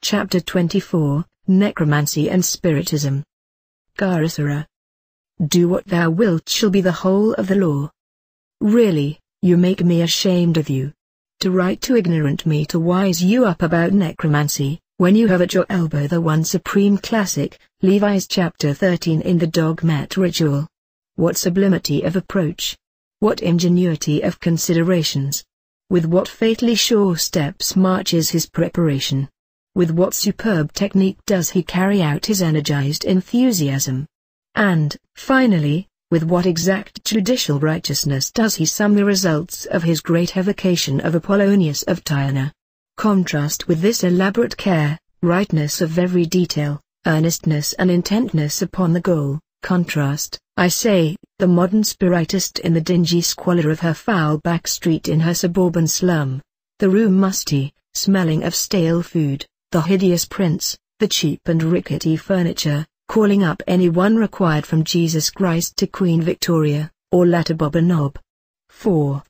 Chapter 24, Necromancy and Spiritism. Garasara. Do what thou wilt shall be the whole of the law. Really, you make me ashamed of you. To write to ignorant me to wise you up about necromancy, when you have at your elbow the one supreme classic, Levi's chapter 13 in the dogmat ritual. What sublimity of approach! What ingenuity of considerations! With what fatally sure steps marches his preparation! With what superb technique does he carry out his energized enthusiasm! And, finally, with what exact judicial righteousness does he sum the results of his great evocation of Apollonius of Tyana! Contrast with this elaborate care, rightness of every detail, earnestness and intentness upon the goal, contrast, I say, the modern spiritist in the dingy squalor of her foul back street in her suburban slum, the room musty, smelling of stale food, the hideous prints, the cheap and rickety furniture, calling up anyone required from Jesus Christ to Queen Victoria, or latter Bob a Knob. 4.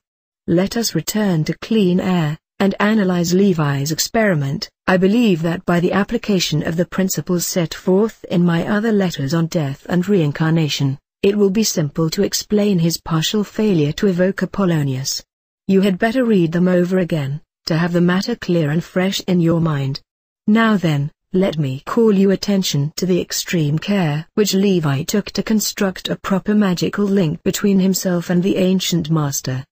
Let us return to clean air, and analyze Levi's experiment. I believe that by the application of the principles set forth in my other letters on death and reincarnation, it will be simple to explain his partial failure to evoke Apollonius. You had better read them over again, to have the matter clear and fresh in your mind. Now then, let me call your attention to the extreme care which Levi took to construct a proper magical link between himself and the ancient master.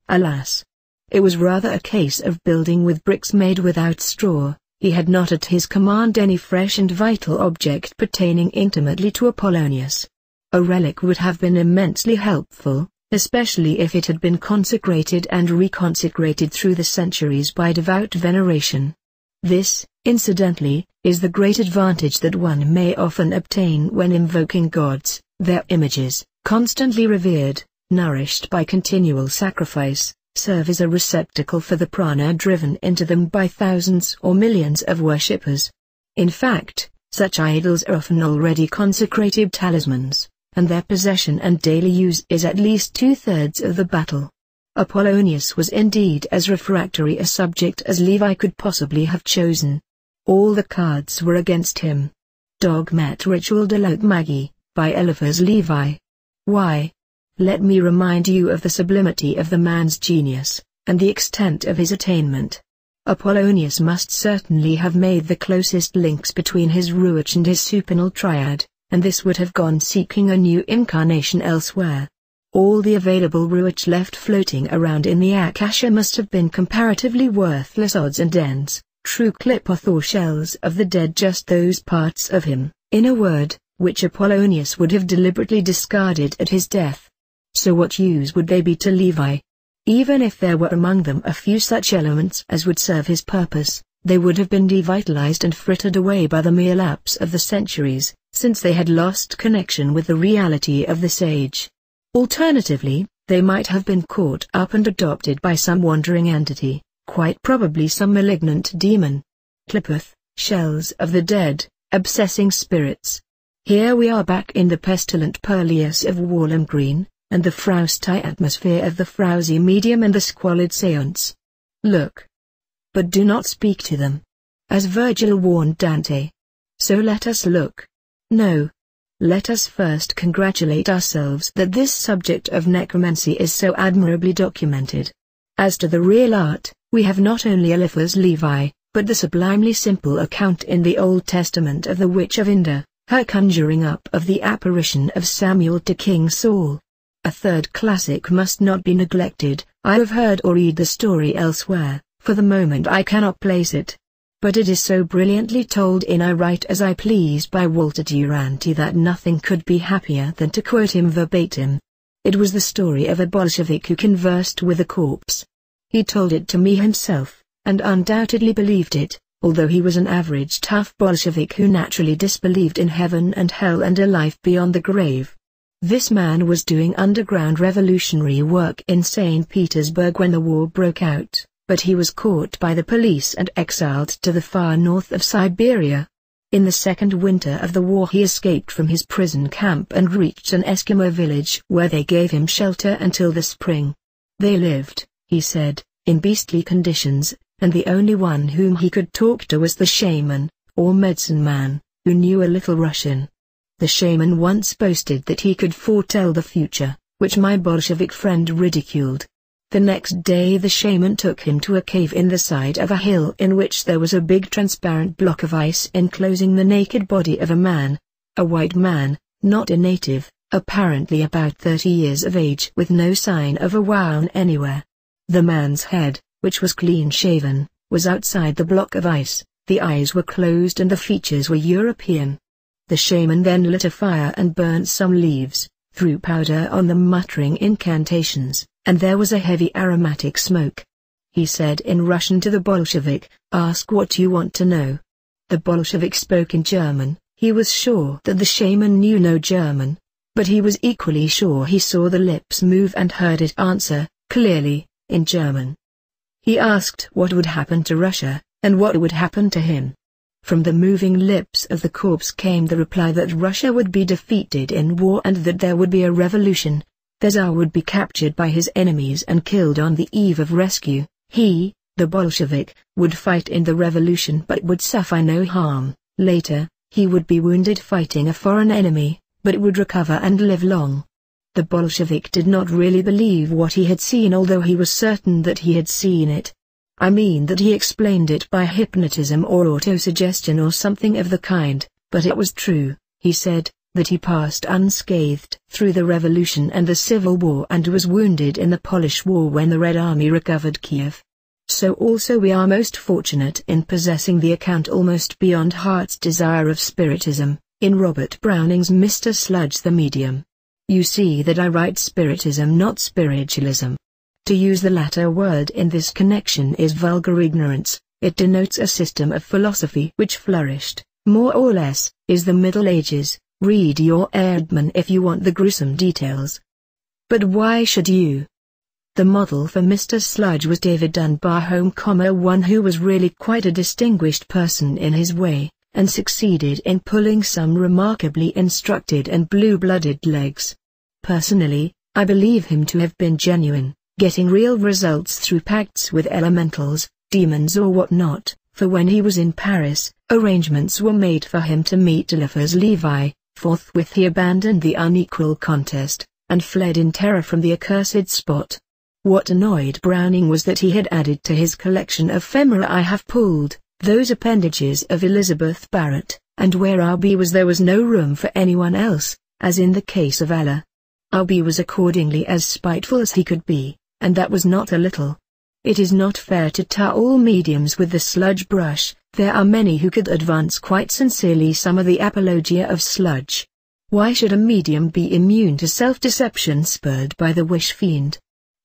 Alas! It was rather a case of building with bricks made without straw. He had not at his command any fresh and vital object pertaining intimately to Apollonius. A relic would have been immensely helpful, especially if it had been consecrated and reconsecrated through the centuries by devout veneration. This, incidentally, is the great advantage that one may often obtain when invoking gods. Their images, constantly revered, nourished by continual sacrifice, serve as a receptacle for the prana driven into them by thousands or millions of worshippers. In fact, such idols are often already consecrated talismans, and their possession and daily use is at least 2/3 of the battle. Apollonius was indeed as refractory a subject as Levi could possibly have chosen. All the cards were against him. Dogmat Ritual de Anne Macky, by Eliphas Levi. Why? Let me remind you of the sublimity of the man's genius, and the extent of his attainment. Apollonius must certainly have made the closest links between his ruach and his supinal triad, and this would have gone seeking a new incarnation elsewhere. All the available ruach left floating around in the Akasha must have been comparatively worthless odds and ends, true clip-off or shells of the dead, just those parts of him, in a word, which Apollonius would have deliberately discarded at his death. So what use would they be to Levi? Even if there were among them a few such elements as would serve his purpose, they would have been devitalized and frittered away by the mere lapse of the centuries, since they had lost connection with the reality of the sage. Alternatively, they might have been caught up and adopted by some wandering entity, quite probably some malignant demon. Clippeth, shells of the dead, obsessing spirits. Here we are back in the pestilent purlieus of Walham Green, and the frowsty atmosphere of the frowsy medium and the squalid seance. Look. But do not speak to them. As Virgil warned Dante. So let us look. No. Let us first congratulate ourselves that this subject of necromancy is so admirably documented. As to the real art, we have not only Eliphas Levi, but the sublimely simple account in the Old Testament of the witch of Endor, her conjuring up of the apparition of Samuel to King Saul. A third classic must not be neglected. I have heard or read the story elsewhere, for the moment I cannot place it. But it is so brilliantly told in I Write as I Please by Walter Duranty that nothing could be happier than to quote him verbatim. It was the story of a Bolshevik who conversed with a corpse. He told it to me himself, and undoubtedly believed it, although he was an average tough Bolshevik who naturally disbelieved in heaven and hell and a life beyond the grave. This man was doing underground revolutionary work in St. Petersburg when the war broke out, but he was caught by the police and exiled to the far north of Siberia. In the second winter of the war he escaped from his prison camp and reached an Eskimo village where they gave him shelter until the spring. They lived, he said, in beastly conditions, and the only one whom he could talk to was the shaman, or medicine man, who knew a little Russian. The shaman once boasted that he could foretell the future, which my Bolshevik friend ridiculed. The next day the shaman took him to a cave in the side of a hill in which there was a big transparent block of ice enclosing the naked body of a man. A white man, not a native, apparently about 30 years of age with no sign of a wound anywhere. The man's head, which was clean-shaven, was outside the block of ice, the eyes were closed and the features were European. The shaman then lit a fire and burnt some leaves, threw powder on them muttering incantations, and there was a heavy aromatic smoke. He said in Russian to the Bolshevik, "Ask what you want to know." The Bolshevik spoke in German. He was sure that the shaman knew no German, but he was equally sure he saw the lips move and heard it answer, clearly, in German. He asked what would happen to Russia, and what would happen to him. From the moving lips of the corpse came the reply that Russia would be defeated in war and that there would be a revolution. The Tsar would be captured by his enemies and killed on the eve of rescue. He, the Bolshevik, would fight in the revolution but would suffer no harm. Later, he would be wounded fighting a foreign enemy, but would recover and live long. The Bolshevik did not really believe what he had seen, although he was certain that he had seen it. I mean that he explained it by hypnotism or autosuggestion or something of the kind, but it was true, he said, that he passed unscathed through the Revolution and the Civil War and was wounded in the Polish War when the Red Army recovered Kiev. So also we are most fortunate in possessing the account almost beyond heart's desire of Spiritism, in Robert Browning's Mr. Sludge the Medium. You see that I write Spiritism, not spiritualism. To use the latter word in this connection is vulgar ignorance. It denotes a system of philosophy which flourished, more or less, is the Middle Ages. Read your Erdmann if you want the gruesome details. But why should you? The model for Mr. Sludge was David Dunbar one who was really quite a distinguished person in his way, and succeeded in pulling some remarkably instructed and blue-blooded legs. Personally, I believe him to have been genuine, getting real results through pacts with elementals, demons or whatnot, for when he was in Paris, arrangements were made for him to meet Eliphas Levi. Forthwith he abandoned the unequal contest, and fled in terror from the accursed spot. What annoyed Browning was that he had added to his collection of ephemera I have pulled, those appendages of Elizabeth Barrett, and where R.B. was there was no room for anyone else, as in the case of Ella. R.B. was accordingly as spiteful as he could be, and that was not a little. It is not fair to tar all mediums with the sludge brush. There are many who could advance quite sincerely some of the apologia of sludge. Why should a medium be immune to self-deception spurred by the wish fiend?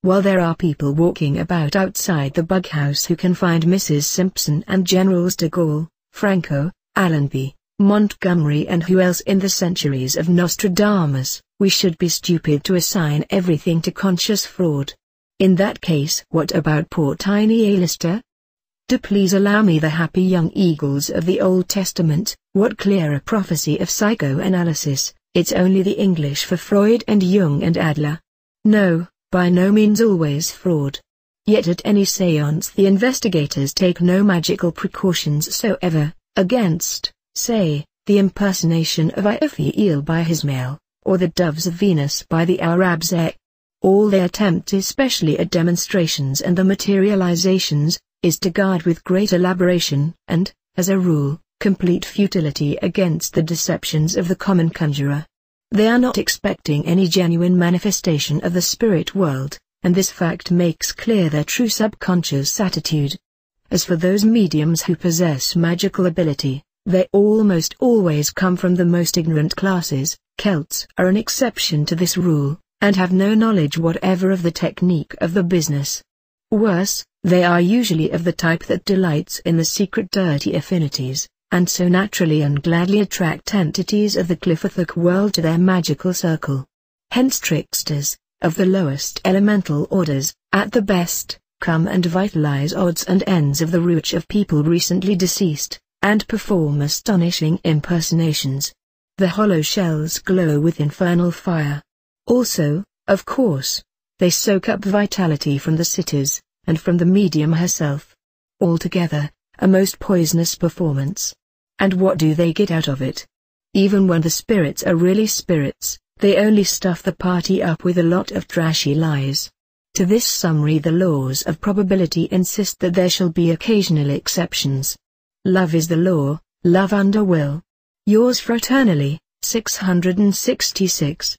While there are people walking about outside the bug house who can find Mrs. Simpson and Generals de Gaulle, Franco, Allenby, Montgomery and who else in the centuries of Nostradamus, we should be stupid to assign everything to conscious fraud. In that case, what about poor tiny Aleister? Do please allow me the happy young eagles of the Old Testament, what clearer prophecy of psychoanalysis, it's only the English for Freud and Jung and Adler. No, by no means always fraud. Yet at any séance the investigators take no magical precautions soever, against, say, the impersonation of Iphiel by Ismail, or the doves of Venus by the Arabs. All they attempt, especially at demonstrations and the materializations, is to guard with great elaboration, and, as a rule, complete futility against the deceptions of the common conjurer. They are not expecting any genuine manifestation of the spirit world, and this fact makes clear their true subconscious attitude. As for those mediums who possess magical ability, they almost always come from the most ignorant classes. Celts are an exception to this rule, and have no knowledge whatever of the technique of the business. Worse, they are usually of the type that delights in the secret dirty affinities, and so naturally and gladly attract entities of the Cliffothic world to their magical circle. Hence tricksters, of the lowest elemental orders, at the best, come and vitalize odds and ends of the rooch of people recently deceased, and perform astonishing impersonations. The hollow shells glow with infernal fire. Also, of course, they soak up vitality from the sitters, and from the medium herself. Altogether, a most poisonous performance. And what do they get out of it? Even when the spirits are really spirits, they only stuff the party up with a lot of trashy lies. To this summary, the laws of probability insist that there shall be occasional exceptions. Love is the law, love under will. Yours fraternally, 666.